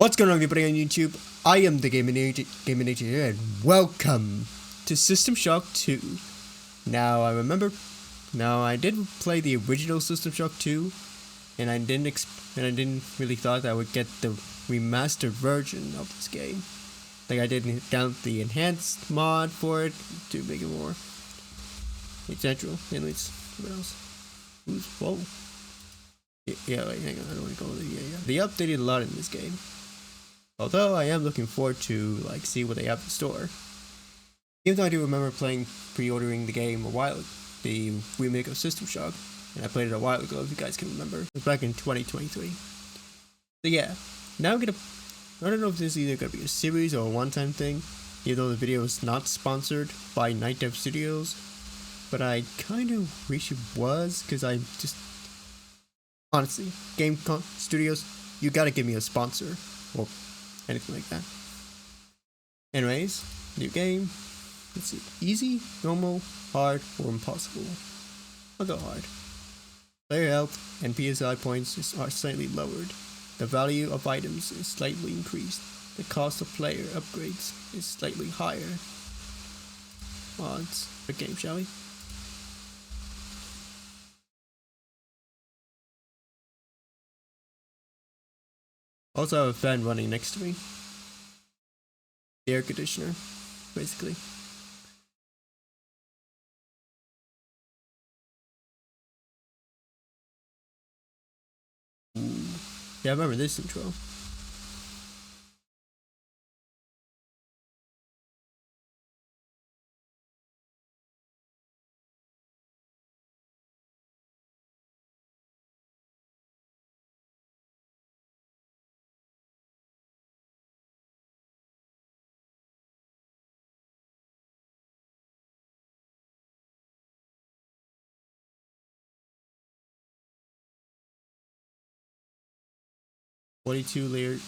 What's going on, everybody on YouTube? I am the Gaming Agent here, and welcome to System Shock 2. Now, I did play the original System Shock 2, and I didn't really thought that I would get the remastered version of this game. Like, I did download the enhanced mod for it to make it more essential. Anyways, what else? Whoa. Yeah, wait, hang on, I don't want to go there. Yeah. They updated a lot in this game. Although I am looking forward to see what they have in store. Even though I do remember pre-ordering the game a while, the remake of System Shock, and I played it a while ago if you guys can remember. It was back in 2023. So yeah, now I don't know if this is either gonna be a series or a one-time thing, even though the video is not sponsored by Night Dev Studios, but I kind of wish it was, because I just honestly, studios, you gotta give me a sponsor or anything like that. Anyways, new game. Let's see. Easy, normal, hard, or impossible. I'll go hard. Player health and PSI points are slightly lowered. The value of items is slightly increased. The cost of player upgrades is slightly higher. Odds for game, shall we? Also have a fan running next to me. The air conditioner, basically. Ooh. Yeah, I remember this intro.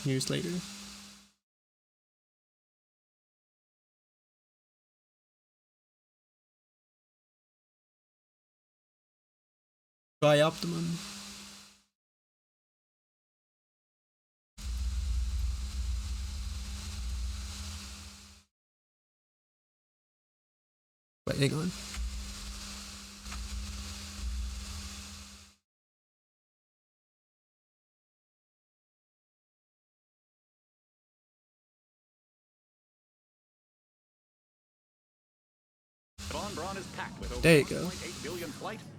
Years later. Try Optimum. Wait, hang on. There you go.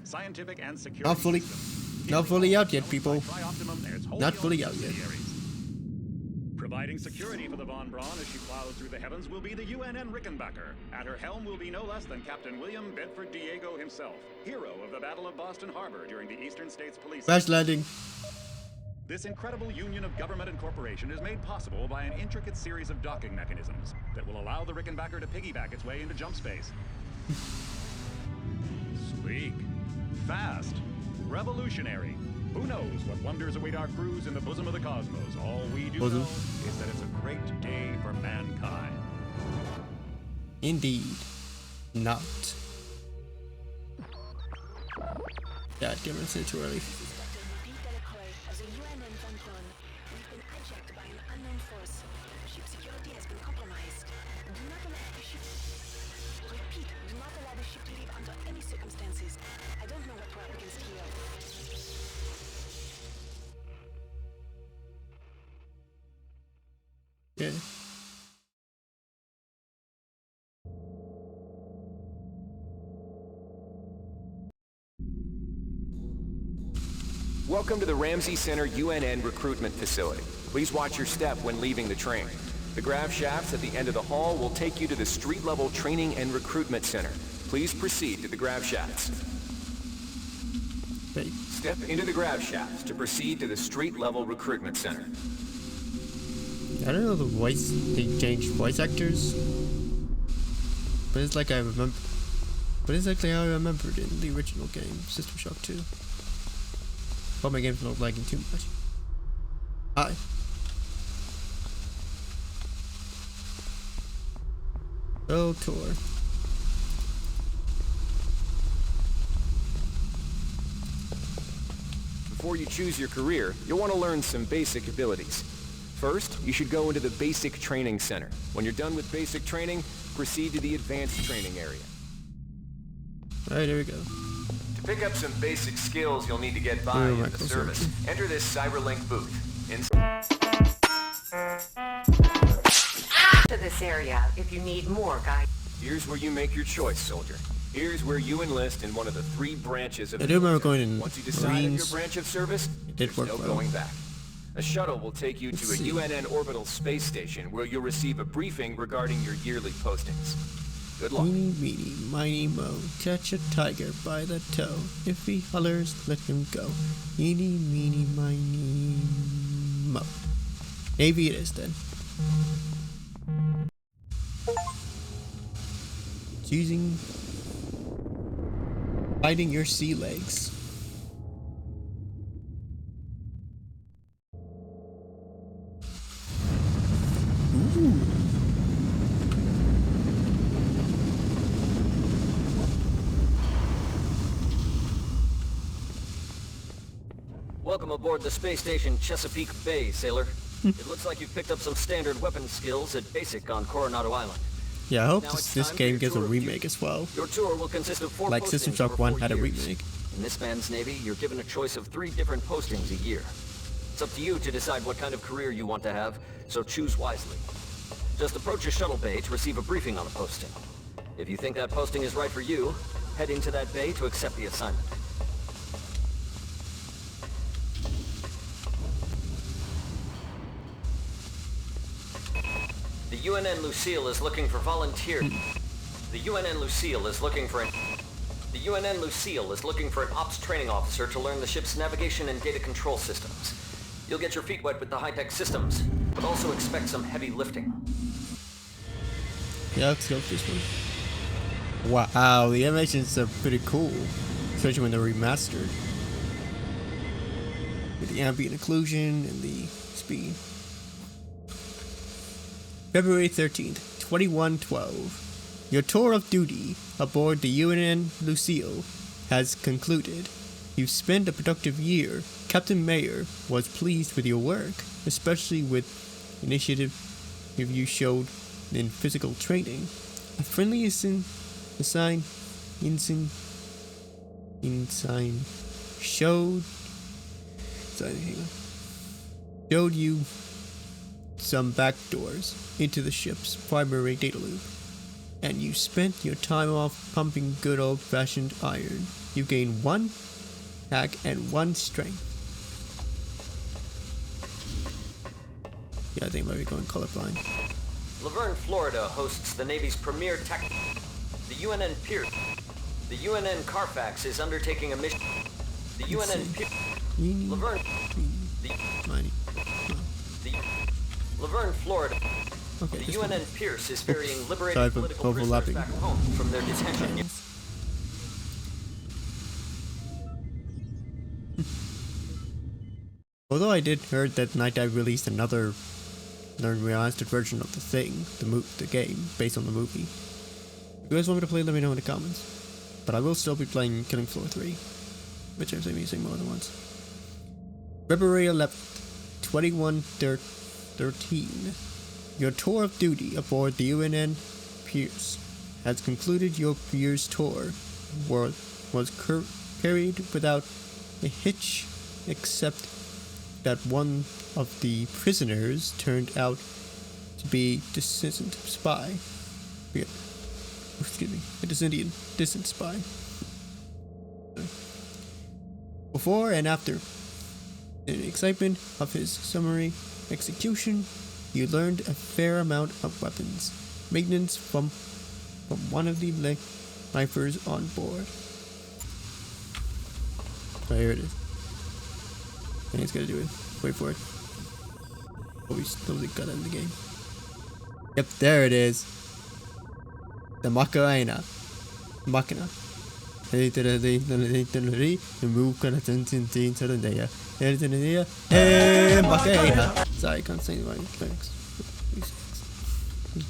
Scientific and security Not fully out yet, people. Not fully out yet. Providing security for the Von Braun as she plows through the heavens will be the UNN Rickenbacker. At her helm will be no less than Captain William Bedford Diego himself, hero of the Battle of Boston Harbor during the Eastern States Police. Crash landing. This incredible union of government and corporation is made possible by an intricate series of docking mechanisms that will allow the Rickenbacker to piggyback its way into jump space. Sleek, fast, revolutionary. Who knows what wonders await our crews in the bosom of the cosmos? All we do know is that it's a great day for mankind. Indeed. Not. God damn it, it's too early. Yeah. Welcome to the Ramsey Center UNN recruitment facility. Please watch your step when leaving the train. The grav shafts at the end of the hall will take you to the street-level training and recruitment center. Please proceed to the grav shafts. Wait. Step into the grav shafts to proceed to the street-level recruitment center. I don't know they changed voice actors, but it's like I remember. But it's exactly how I remembered in the original game, System Shock 2. Hope my game's not lagging too much. Hi. So tour. Before you choose your career, you'll want to learn some basic abilities. First, you should go into the Basic Training Center. When you're done with basic training, proceed to the Advanced Training area. Alright, here we go. To pick up some basic skills you'll need to get by in the service, enter this Cyberlink booth. To this area if you need more guidance. Here's where you make your choice, soldier. Here's where you enlist in one of the 3 branches of I do remember going in Once you decide on your Marines. branch of service, Did work no well. going back. A shuttle will take you to a see. UNN orbital space station where you'll receive a briefing regarding your yearly postings. Good luck. Eeny, meeny, miny, mo. Catch a tiger by the toe. If he hollers, let him go. Eeny, meeny, miny, mo. Navy it is then. Using fighting your sea legs. Ooh. Welcome aboard the space station Chesapeake Bay, sailor. It looks like you've picked up some standard weapon skills at Basic on Coronado Island. Yeah, I hope Now this it's time game for gets a your tour of remake duty. as well. Your tour will consist of 4 Like postings System Shock over 1 4 had a years. remake. In this man's Navy, you're given a choice of 3 different postings a year. It's up to you to decide what kind of career you want to have, so choose wisely. Just approach a shuttle bay to receive a briefing on a posting. If you think that posting is right for you, head into that bay to accept the assignment. The UNN Lucille is looking for volunteers. The UNN Lucille is looking for an ops training officer to learn the ship's navigation and data control systems. You'll get your feet wet with the high-tech systems, but also expect some heavy lifting. Yeah, let's go with this one. Wow, the animations are pretty cool, especially when they're remastered. With the ambient occlusion and the speed. February 13th, 2112. Your tour of duty aboard the UNN Lucille has concluded. You've spent a productive year. Captain Mayer was pleased with your work, especially with initiative you showed in physical training. A friendly ensign showed you some back doors into the ship's primary data loop, and you spent your time off pumping good old-fashioned iron. You gained 1 hack and 1 strength. Yeah, I think I might be going colorblind. Laverne, Florida hosts the Navy's premier tech. The UNN Pierce. The UNN Carfax is undertaking a mission. The UNN Pierce. Laverne. Laverne, Florida. Okay, The this one. UNN Pierce is ferrying liberated Sorry for political prisoners overlapping. back home from their detention. Although I did heard that Night Dive released another remastered version of the thing, the game, based on the movie. If you guys want me to play, let me know in the comments. But I will still be playing Killing Floor 3, which I've been using more than once. February 11th, 2113. Your tour of duty aboard the UNN Pierce has concluded. Your year's tour was carried without a hitch, except that one of the prisoners turned out to be dissident spy. Yeah. Excuse me, a dissident spy. Before and after, in the excitement of his summary execution, you learned a fair amount of weapons maintenance from one of the lifers on board. Oh, here it is. I think it's gonna do it. Wait for it. Oh, we totally got it in the game. Yep, there it is. The Machina. Hey, Machina. Sorry, I can't say the right things.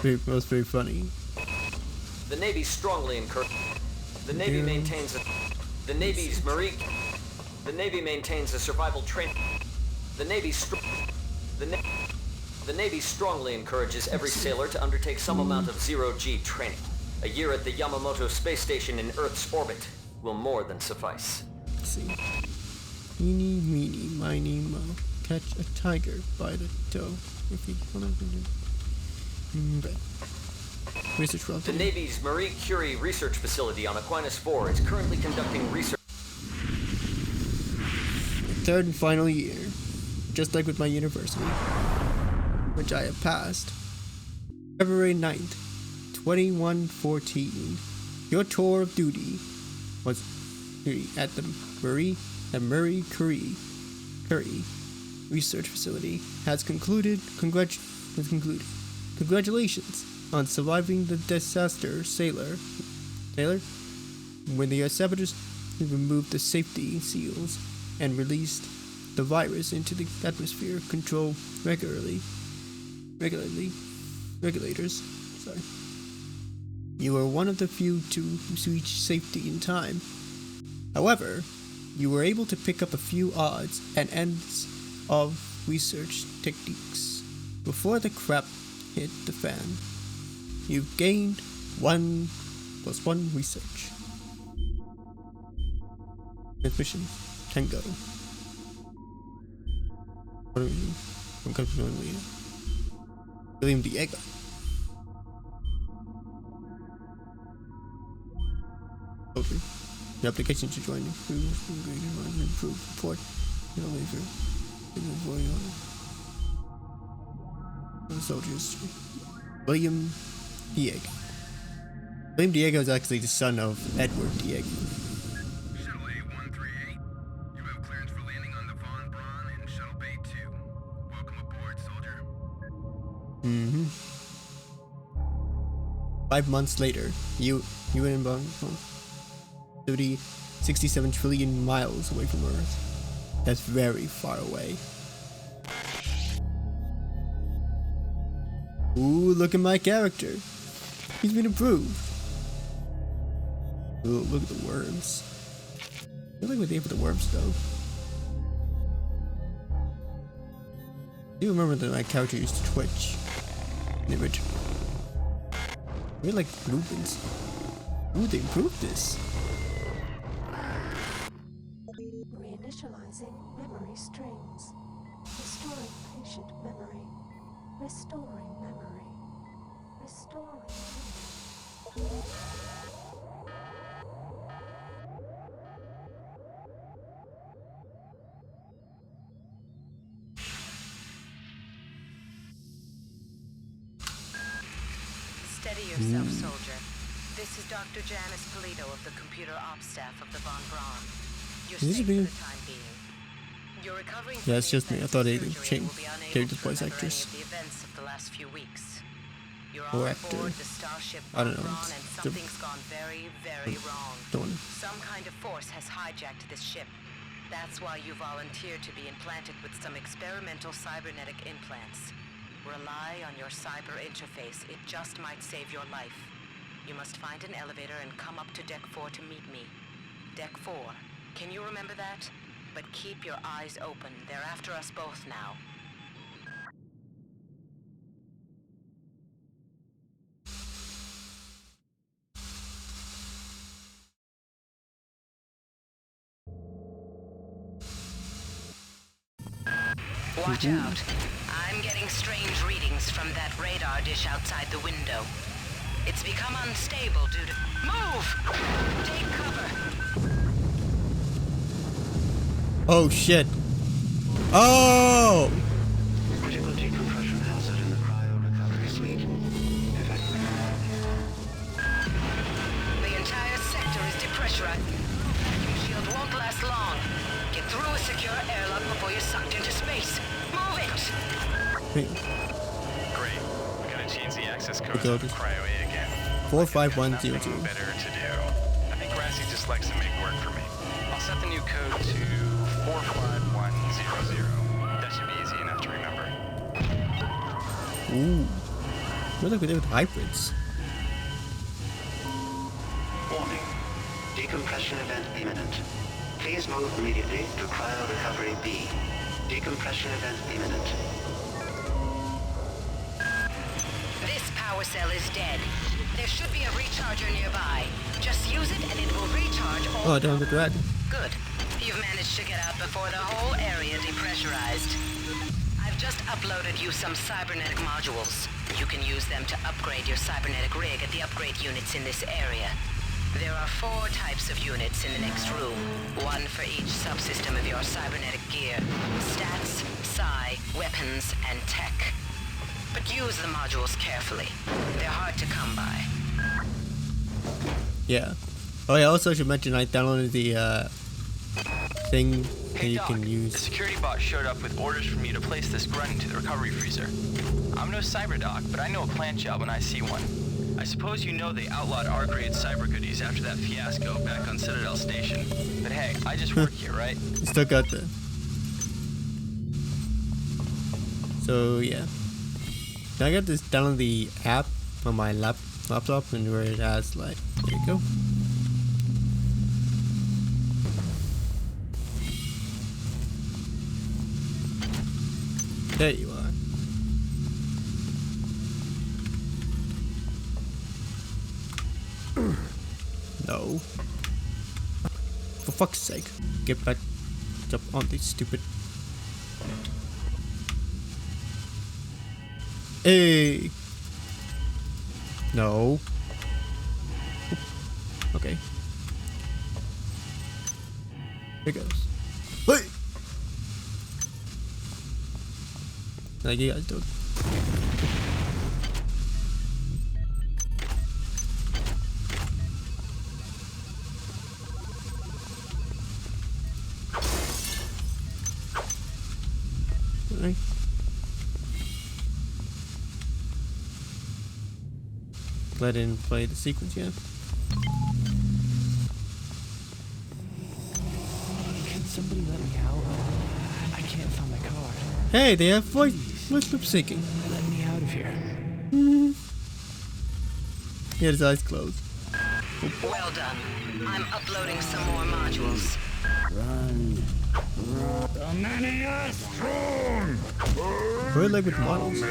It was very funny. The Navy strongly encourages. The Navy maintains the Navy's marine. The Navy maintains a survival training. The Navy The Navy strongly encourages every sailor to undertake some amount of zero-G training. A year at the Yamamoto space station in Earth's orbit will more than suffice. Let's see. Eeny, meeny, miny, mo. Catch a tiger by the toe. If you want to do. Research well. The Navy's Marie Curie research facility on Aquinas 4 is currently conducting research. Third and final year, just like with my university, which I have passed. February 9th, 2114. Your tour of duty was at the Marie Curie research facility has concluded. Congratulations on surviving the disaster, sailor. When the saboteurs removed the safety seals and released the virus into the atmosphere, control regulators. Sorry. You were one of the few to reach safety in time. However, you were able to pick up a few odds and ends of research techniques before the crap hit the fan. You've gained 1+1 research. Transmission Tango. What do we do? I'm confused. William Diego. Okay. The application to join improve report. Soldiers. William Diego. William Diego is actually the son of Edward Diego. Shuttle A-138. You have clearance for landing on the Von Braun in Shuttle Bay 2. Welcome aboard, soldier. 5 months later, you and Von 67 trillion miles away from Earth. That's very far away. Ooh, look at my character. He's been improved. Ooh, look at the worms. I feel like we're there for the worms, though. I do remember that my character used to twitch in the original. I really like movements. Ooh, they improved this. Reinitializing memory strings. Restoring patient memory. Restoring memory. Restoring memory. Steady yourself, soldier. This is Dr. Janice Polito of the computer ops staff of the Von Braun. You're Is this safe a video? for the time being. You're recovering Yeah, from it's the just me. I effects thought of they surgery changed and will be unable the to voice remember actress. any of the events of the last few weeks. You're Or on actor. board the starship I don't Von know. Braun and something's gone very, very wrong. Don't wanna- Some kind of force has hijacked this ship. That's why you volunteered to be implanted with some experimental cybernetic implants. Rely on your cyber interface. It just might save your life. You must find an elevator and come up to Deck 4 to meet me. Deck 4. Can you remember that? But keep your eyes open. They're after us both now. Watch out. I'm getting strange readings from that radar dish outside the window. It's become unstable due to... Move! Take cover. Oh shit. Oh! Critical decompression hazard in the cryo recovery suite. The entire sector is depressurized. Vacuum shield won't last long. Get through a secure airlock before you're sucked into space. Move it! Wait, Great. We got a TNC access code Okay, for okay. Cryo A again. 45100. Nothing better to do. I think Grassy just likes to make work for me. I'll set the new code to 45100. That should be easy enough to remember. Ooh. What like we did with hybrids? Warning. Decompression event imminent. Please move immediately to cryo recovery B. Decompression event imminent. power cell is dead. There should be a recharger nearby. Just use it and it will recharge all. Oh, I don't regret. Good. You've managed to get out before the whole area depressurized. I've just uploaded you some cybernetic modules. You can use them to upgrade your cybernetic rig at the upgrade units in this area. There are 4 types of units in the next room, one for each subsystem of your cybernetic gear. Stats, psi, weapons, and tech. But use the modules carefully. They're hard to come by. Yeah. Oh yeah, also I should mention I downloaded the thing that Hey you Doc, can the use. security bot showed up with orders from you to place this grunt into the recovery freezer. I'm no cyber doc, but I know a plant job when I see one. I suppose you know they outlawed R-grade cyber goodies after that fiasco back on Citadel Station. But hey, I just work here, right? You still got the. So yeah. Now I got this download the app on my laptop and where it has like, there you go. There you are. No. For fuck's sake. Get back. Jump on these stupid. Hey. No. Okay. Here goes. Hey. Like you guys do. Alright. Let in play the sequence yet. Can somebody let me out? I can't find my card. Hey, they have voice lip syncing. Let me out of here. He had his eyes closed. Well done. I'm uploading some more modules. We're like with models.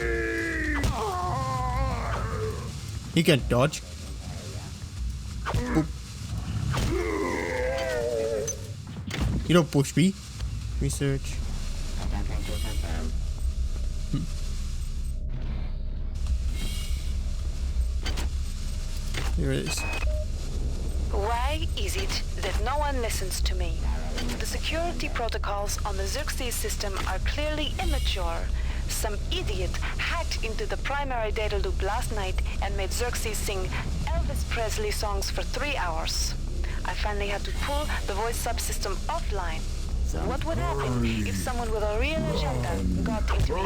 He can dodge. Boop. You don't push me. Research. Here it is. Why is it that no one listens to me? The security protocols on the Xerxes system are clearly immature. Some idiot hacked into the primary data loop last night and made Xerxes sing Elvis Presley songs for 3 hours. I finally had to pull the voice subsystem offline. What would happen if someone with a real agenda got into me?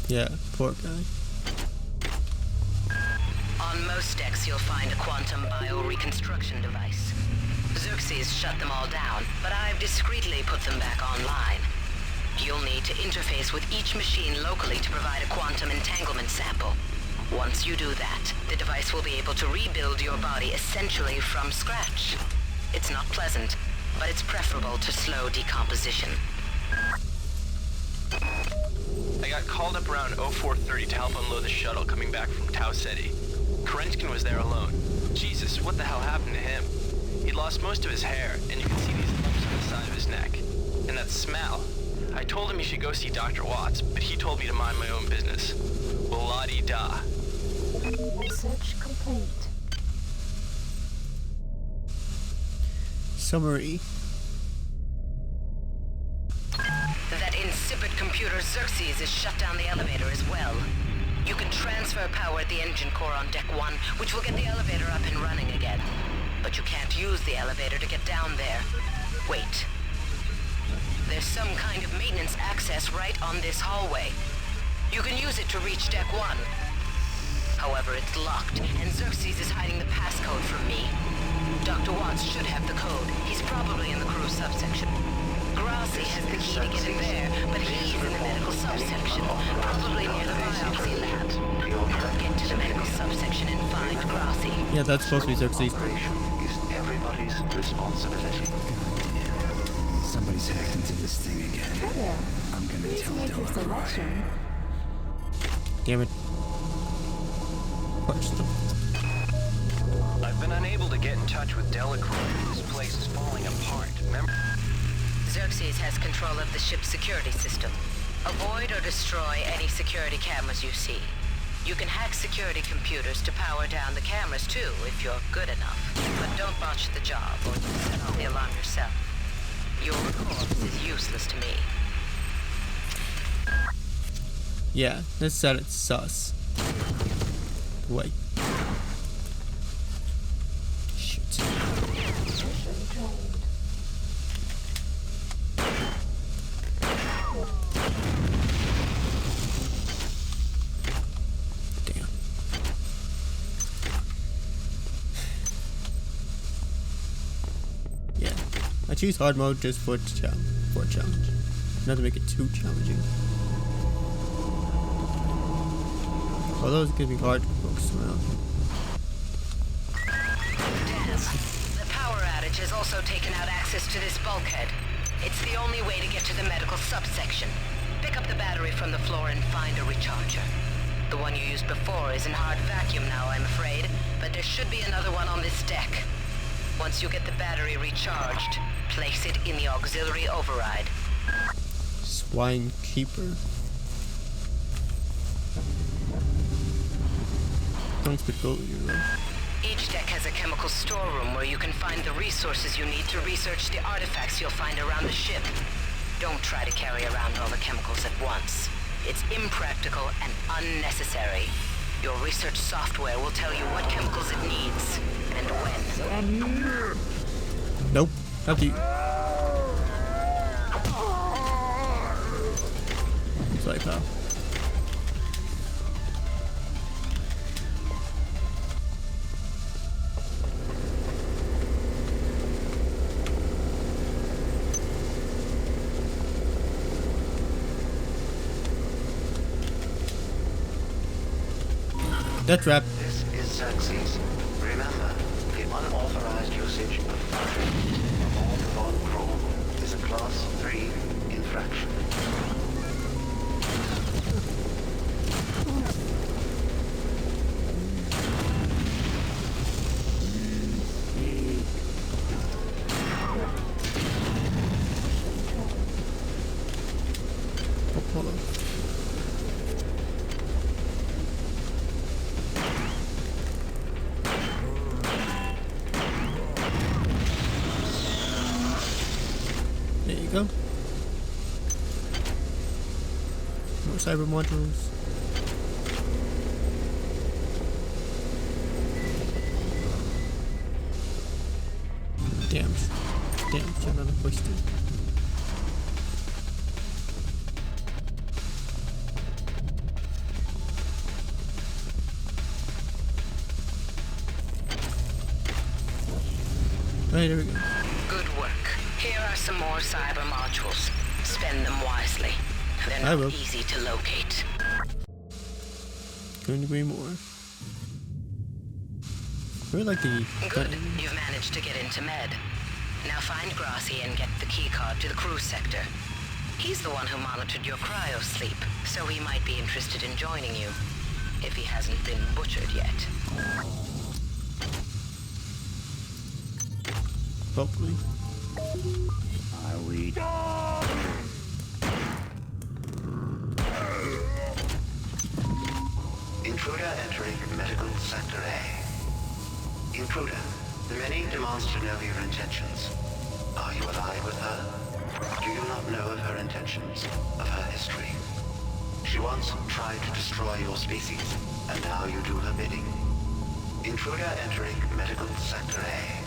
Yeah, poor guy. On most decks, you'll find a quantum bioreconstruction device. Xerxes shut them all down, but I've discreetly put them back online. You'll need to interface with each machine locally to provide a quantum entanglement sample. Once you do that, the device will be able to rebuild your body essentially from scratch. It's not pleasant, but it's preferable to slow decomposition. I got called up around 0430 to help unload the shuttle coming back from Tau Ceti. Kerenskin was there alone. Jesus, what the hell happened to him? He'd lost most of his hair, and you can see these lumps on the side of his neck. And that smell. I told him he should go see Dr. Watts, but he told me to mind my own business. Well, la-di-da. Research complete. Summary. That insipid computer Xerxes has shut down the elevator as well. You can transfer power at the engine core on Deck 1, which will get the elevator up and running again. But you can't use the elevator to get down there. Wait. There's some kind of maintenance access right on this hallway. You can use it to reach Deck 1. However, it's locked, and Xerxes is hiding the passcode from me. Dr. Watts should have the code. He's probably in the crew subsection. Grassi has the key to get in there, but he's in the medical subsection, probably near the biopsy lab. Get to the medical subsection and find Grassi. Yeah, that's supposed to be Xerxes. Operation is everybody's responsibility. Somebody's hacked into this thing again. I'm gonna tell Della who I am. Damn it. Punch them. I've been unable to get in touch with Delacroix. This place is falling apart. Remember? Xerxes has control of the ship's security system. Avoid or destroy any security cameras you see. You can hack security computers to power down the cameras too, if you're good enough. But don't botch the job, or you'll set off the alarm yourself. Your corpse is useless to me. Yeah, that sounded sus. Wait. Shit. Damn. Yeah, I choose hard mode just for a challenge, not to make it too challenging. Although it's gonna be hard to focus around. The power outage has also taken out access to this bulkhead. It's the only way to get to the medical subsection. Pick up the battery from the floor and find a recharger. The one you used before is in hard vacuum now, I'm afraid, but there should be another one on this deck. Once you get the battery recharged, place it in the auxiliary override. Swine Keeper. Thanks for going, Each deck has a chemical storeroom where you can find the resources you need to research the artifacts you'll find around the ship. Don't try to carry around all the chemicals at once. It's impractical and unnecessary. Your research software will tell you what chemicals it needs and when. Nope. Not you. Sorry, pal. That trap. This is Xerxes. Remember, the unauthorized usage of fire of all the crew is a Class 3 infraction. Apollo. There you go. More cyber modules. Damn. Damn, should have wasted. Right, there we go. Good work. Here are some more cyber modules. Spend them wisely. They're I not will. easy to locate. Couldn't agree more. Really like the... Good. You've managed to get into Med. Now find Grassi and get the keycard to the cruise sector. He's the one who monitored your cryo sleep, so he might be interested in joining you. If he hasn't been butchered yet. Hopefully. Intruder entering medical sector A. Intruder, the many demands to know your intentions. Are you alive with her? Do you not know of her intentions, of her history? She once tried to destroy your species, and now you do her bidding. Intruder entering medical sector A.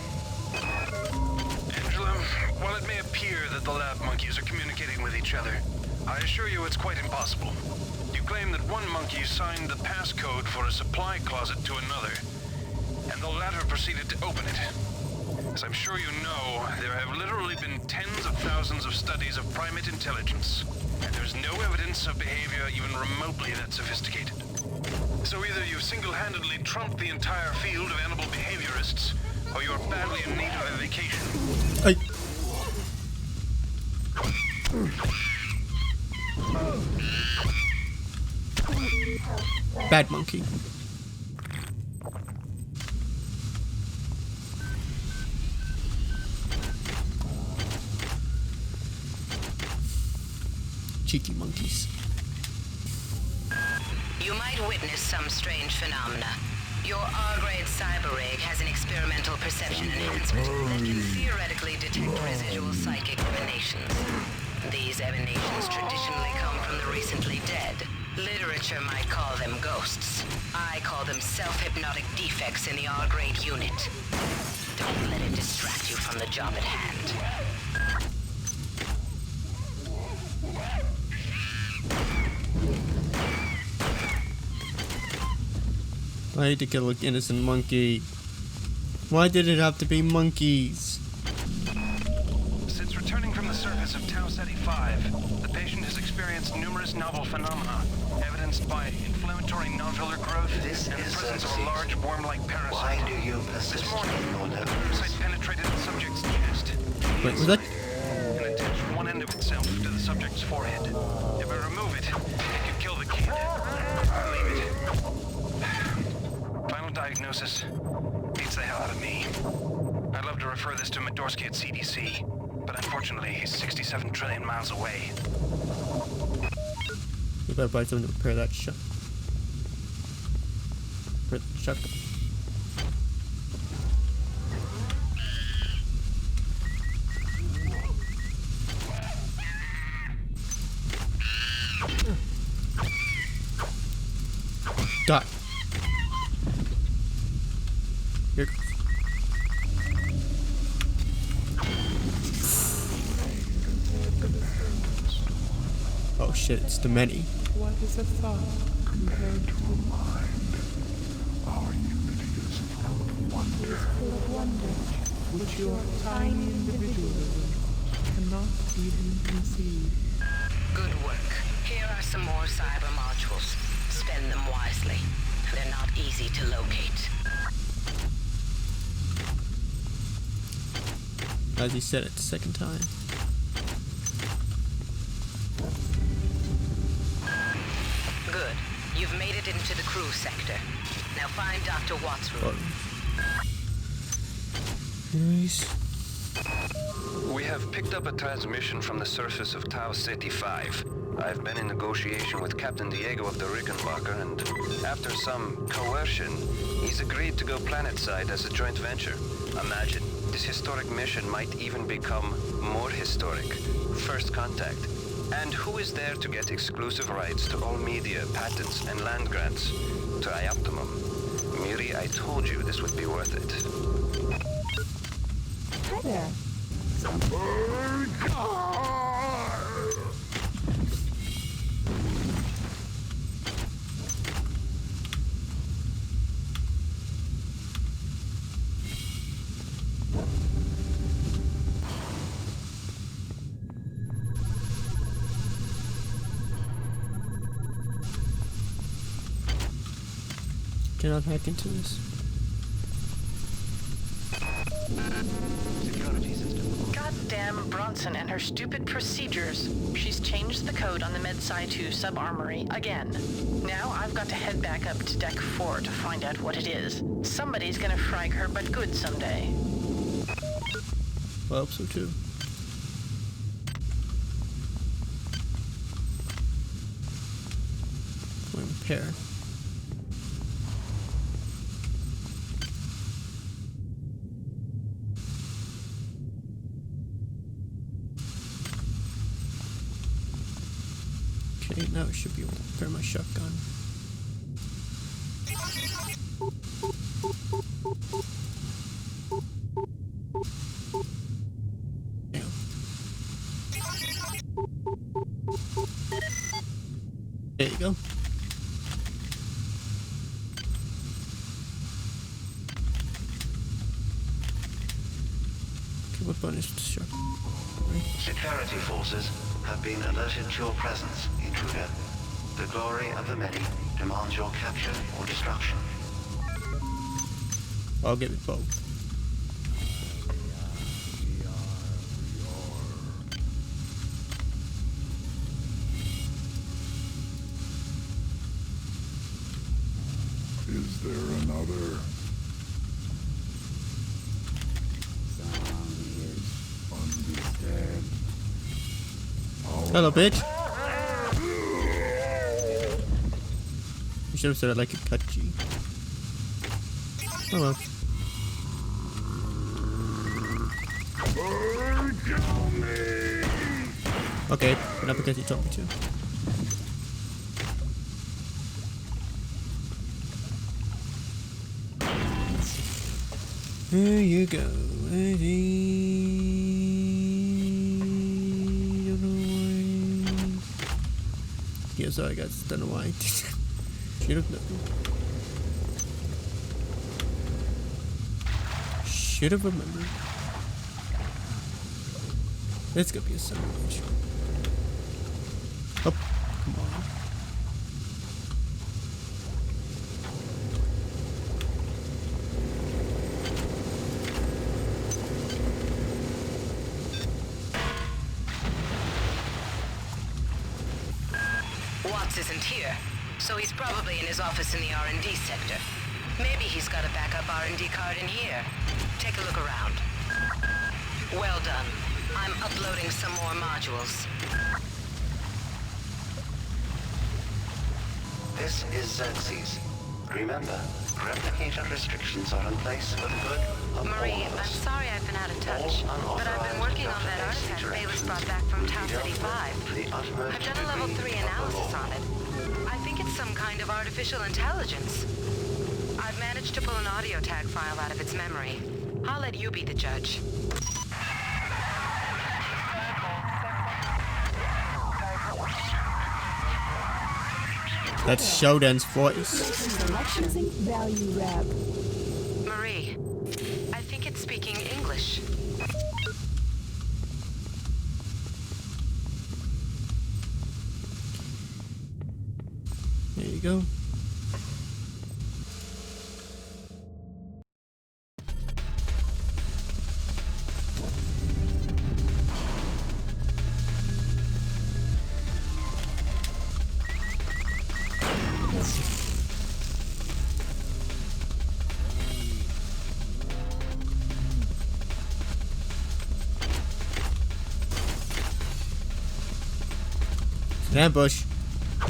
Angela, while it may appear that the lab monkeys are communicating with each other, I assure you it's quite impossible. You claim that one monkey signed the passcode for a supply closet to another, and the latter proceeded to open it. As I'm sure you know, there have literally been tens of thousands of studies of primate intelligence, and there's no evidence of behavior even remotely that sophisticated. So either you've single-handedly trumped the entire field of animal behaviorists, or you're badly in need of a vacation. Hey. Bad monkey. Cheeky monkeys. You might witness some strange phenomena. Your R-grade cyber rig has an experimental perception enhancement that can theoretically detect residual psychic emanations. These emanations traditionally come from the recently dead. Literature might call them ghosts. I call them self-hypnotic defects in the R-grade unit. Don't let it distract you from the job at hand. Why did you kill an innocent monkey? Why did it have to be monkeys? Since returning from the surface of Tau Ceti 5, the patient has experienced numerous novel phenomena, evidenced by inflammatory nodular growth and the presence of a large worm-like parasite. Why do you persist This morning, in your the nose? parasite penetrated the subject's chest. Wait, was that? And attached one end of itself to the subject's forehead. If I remove it, it could kill the kid. Or leave it. Final diagnosis. Beats the hell out of me. I'd love to refer this to Medorsky at CDC, but unfortunately he's 67 trillion miles away. You better buy something to repair that shot. Repair the shotgun. Die. Here it goes. Oh shit, it's the many. What is a thought compared to a mind? Our unity is full of wonder. Full of wonder, which your tiny individualism cannot even conceive. Good work. Here are some more cyber modules. Spend them wisely. They're not easy to locate. As he said it the second time. Good. You've made it into the crew sector. Now find Dr. Watt's room. Nice. We have picked up a transmission from the surface of Tau Ceti 5. I've been in negotiation with Captain Diego of the Rickenbacker, and after some coercion, he's agreed to go planetside as a joint venture. Imagine, this historic mission might even become more historic. First contact. And who is there to get exclusive rights to all media, patents, and land grants? Trioptimum. Miri, I told you this would be worth it. Hi there. Cannot hack into this. Goddamn Bronson and her stupid procedures. She's changed the code on the MedSci 2 sub-armory again. Now I've got to head back up to Deck 4 to find out what it is. Somebody's gonna frag her but good someday. I hope so too. Repair. Okay, now I should be able to repair my shotgun. Damn. There you go. Okay, what button is the shotgun? Security forces have been alerted to your presence, intruder. The glory of the many demands your capture or destruction. I'll give it both. there another? Understand? Hello, bitch. You should have said it like a cut G. Oh well. Okay, but not because you told me to. There you go. Yeah, sorry guys, don't know why. Should have known. Should have remembered. It's gonna be a son of a bitch. Oh, come on. Watts isn't here, so he's probably in his office in the R&D sector. Maybe he's got a backup R&D card in here. Take a look around. Well done. I'm uploading some more modules. This is Xerxes. Remember, replicator restrictions are in place for the good of Marie, all of I'm us. sorry I've been out of touch, but I've been working on that artifact Bayless brought back from Tau City 5. I've done a level 3 analysis on it. I think it's some kind of artificial intelligence. I've managed to pull an audio tag file out of its memory. I'll let you be the judge. That's Shodan's voice. Choosing value wrap. Marie, I think it's speaking English. There you go. An ambush.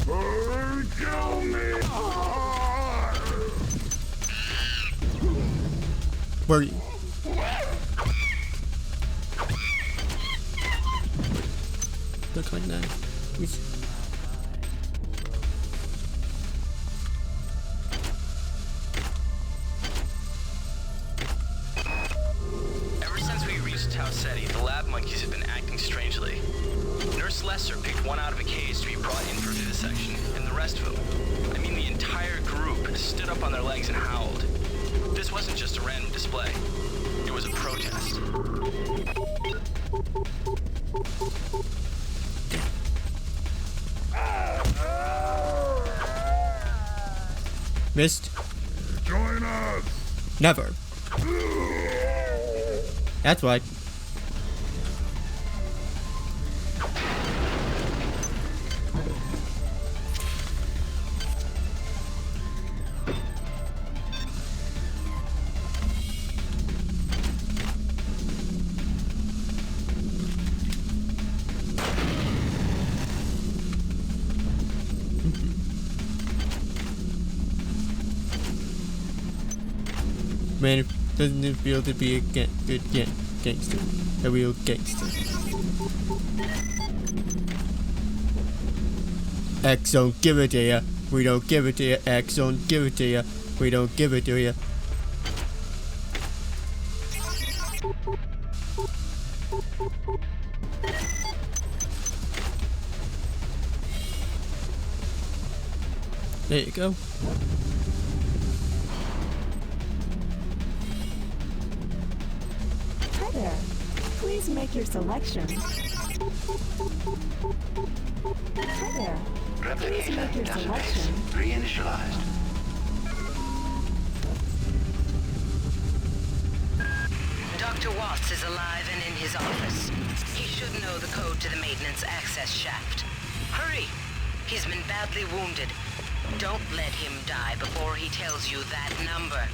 Kill me! Where are you? Look like that. Ever since we reached Tau Ceti, the lab monkeys have been acting strangely. Nurse Lesser picked one out of a cage to be brought in for vivisection, and the rest of them, I mean the entire group, stood up on their legs and howled. This wasn't just a random display. It was a protest. Missed. Join us! Never. That's right. Man, doesn't it feel to be a good gangster? A real gangster. X don't give it to ya. We don't give it to ya. X don't give it to ya. We don't give it to ya. There you go. Hi there. Please make your selection. Hi there. Please make your selection. Reinitialized. Dr. Watts is alive and in his office. He should know the code to the maintenance access shaft. Hurry! He's been badly wounded. Don't let him die before he tells you that number.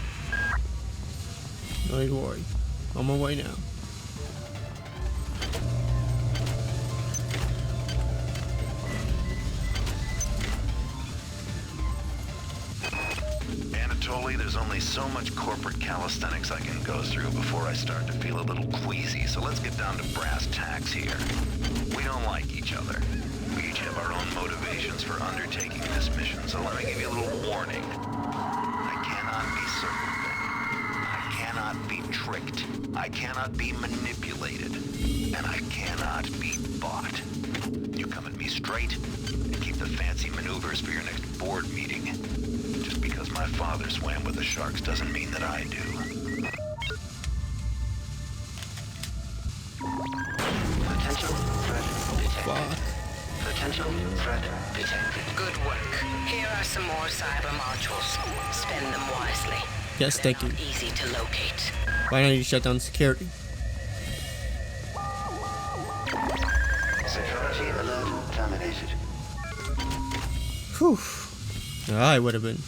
No need to worry. On my way now. Anatoly, there's only so much corporate calisthenics I can go through before I start to feel a little queasy, so let's get down to brass tacks here. We don't like each other. We each have our own motivations for undertaking this mission, so let me give you a little warning. I cannot be circumvented. I cannot be tricked. I cannot be manipulated. And I cannot be bought. You come at me straight and keep the fancy maneuvers for your next board meeting. Just because my father swam with the sharks doesn't mean that I do. Potential threat detected. Potential threat detected. Good work. Here are some more cyber modules. Spend them wisely. Yes, thank you. Easy to locate. Why don't you shut down security? Security alert terminated. Whew. I would have been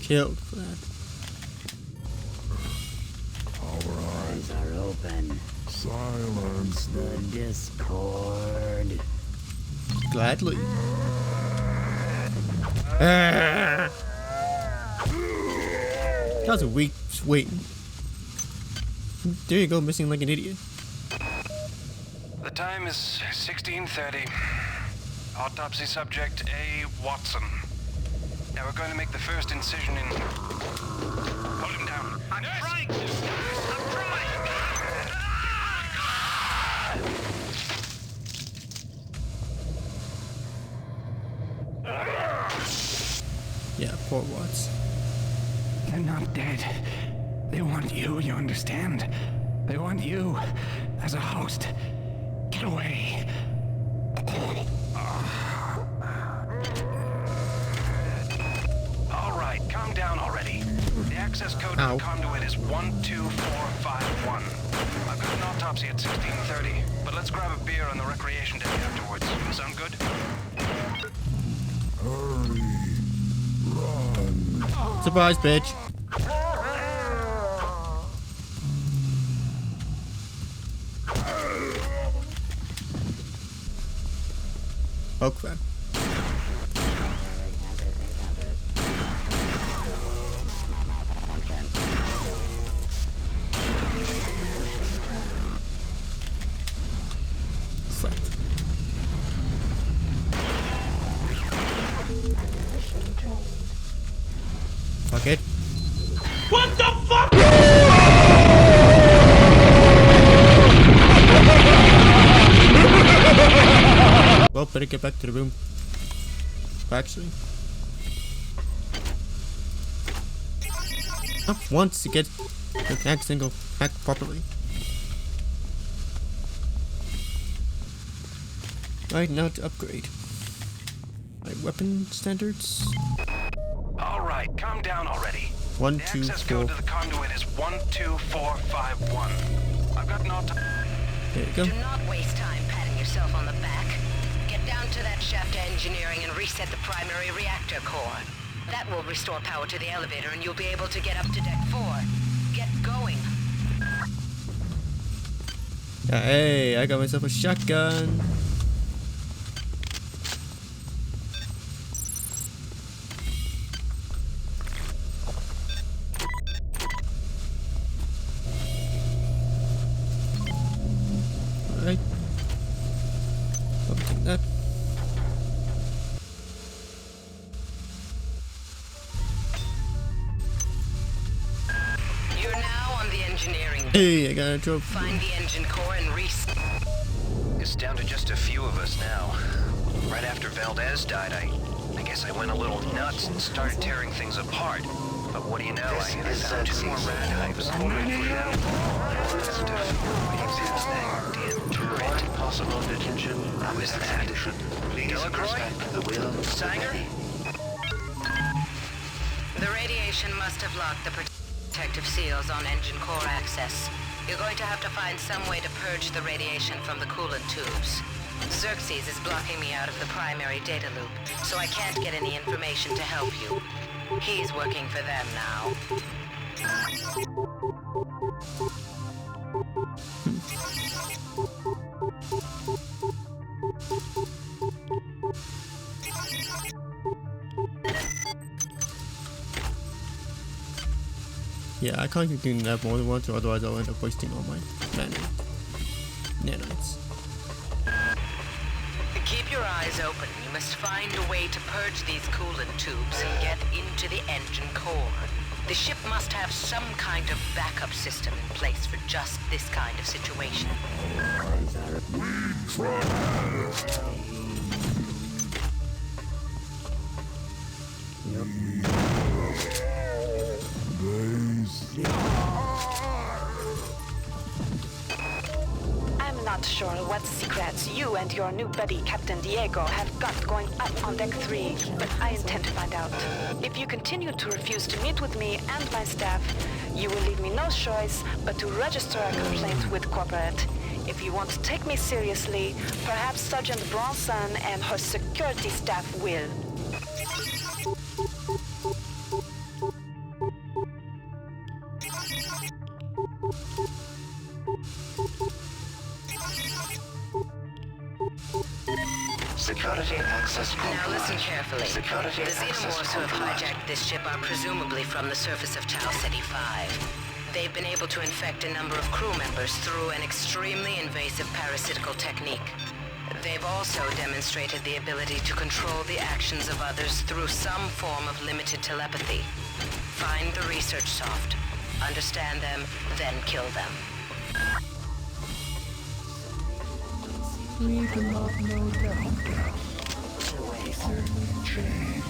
killed for that. Our eyes are open. Silence the discord. Gladly. That was a weak waiting. There you go, missing like an idiot. The time is 16:30. Autopsy subject A. Watson. Now we're going to make the first incision in... Hold him down. I'm trying! I'm Yeah, poor Watts. They're not dead. They want you understand? They want you as a host. Get away. All right, calm down already. The access code to the conduit is 12451. I've got an autopsy at 16:30, but let's grab a beer on the recreation deck afterwards. Sound good? Hurry. Run. Surprise, bitch. Oh crap. Fuck it. What the fuck? Well, better get back to the room. Actually, up once to get the hack single hack properly. Right, now to upgrade my weapon standards. All right, calm down already. 1, the 2, access 4. code to the conduit is 12451. I've got an autopsy. There you go. Do not waste time patting yourself on the back. Get down to that shaft to engineering and reset the primary reactor core. That will restore power to the elevator and you'll be able to get up to deck 4. Get going. Hey, I got myself a shotgun. Alright. I'll take that. You're now on the engineering. Hey, I got a trophy. Find the engine core and reset. It's down to just a few of us now. Right after Valdez died, I guess I went a little nuts and started tearing things apart. But what do you know, I found 2 more rad hives. Possible detention and execution. Please respect the will of Sanger? The radiation must have locked the protective seals on engine core access. You're going to have to find some way to purge the radiation from the coolant tubes. Xerxes is blocking me out of the primary data loop, so I can't get any information to help you. He's working for them now. Yeah, I can't keep doing that more than once, or otherwise I'll end up wasting all my nanites. Keep your eyes open. You must find a way to purge these coolant tubes and get into the engine core. The ship must have some kind of backup system in place for just this kind of situation. I'm not sure what secrets you and your new buddy Captain Diego have got going up on Deck 3, but I intend to find out. If you continue to refuse to meet with me and my staff, you will leave me no choice but to register a complaint with corporate. If you want to take me seriously, perhaps Sergeant Bronson and her security staff will. Security access compromised. Now listen carefully. Security The access xenomorphs who have compromised. hijacked this ship are presumably from the surface of Tau Ceti 5. They've been able to infect a number of crew members through an extremely invasive parasitical technique. They've also demonstrated the ability to control the actions of others through some form of limited telepathy. Find the research soft, understand them, then kill them. We do not know death. Only change.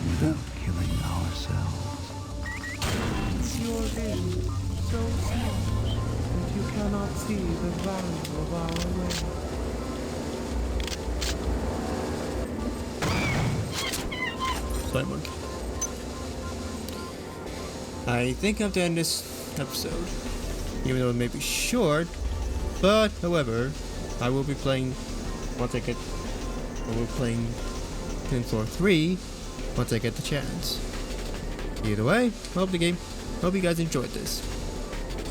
Without killing ourselves. It's your end, so small that you cannot see the value of our way. Slime monkey. I think I have to end this episode. Even though it may be short, but however, I will be playing once I get. I will be playing Pin Floor 3 once I get the chance. Either way, hope you guys enjoyed this.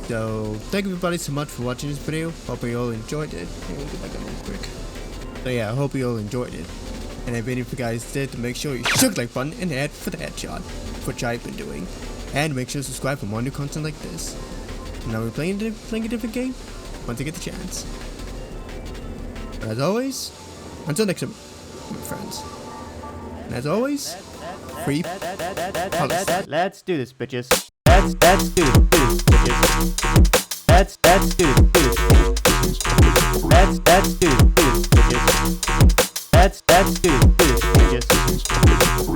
So thank you everybody so much for watching this video. Hope you all enjoyed it. Let me get back on real quick. So yeah, I hope you all enjoyed it. And if any of you guys did, make sure you shook the like button and head for the headshot, which I've been doing. And make sure to subscribe for more new content like this. Now we're playing a different game once I get the chance. But as always, until next time, my friends. And as always, free Palestine. Let's do this, bitches. Let's do this, bitches. Let's do this, bitches. Let's do this, bitches. Let's do this.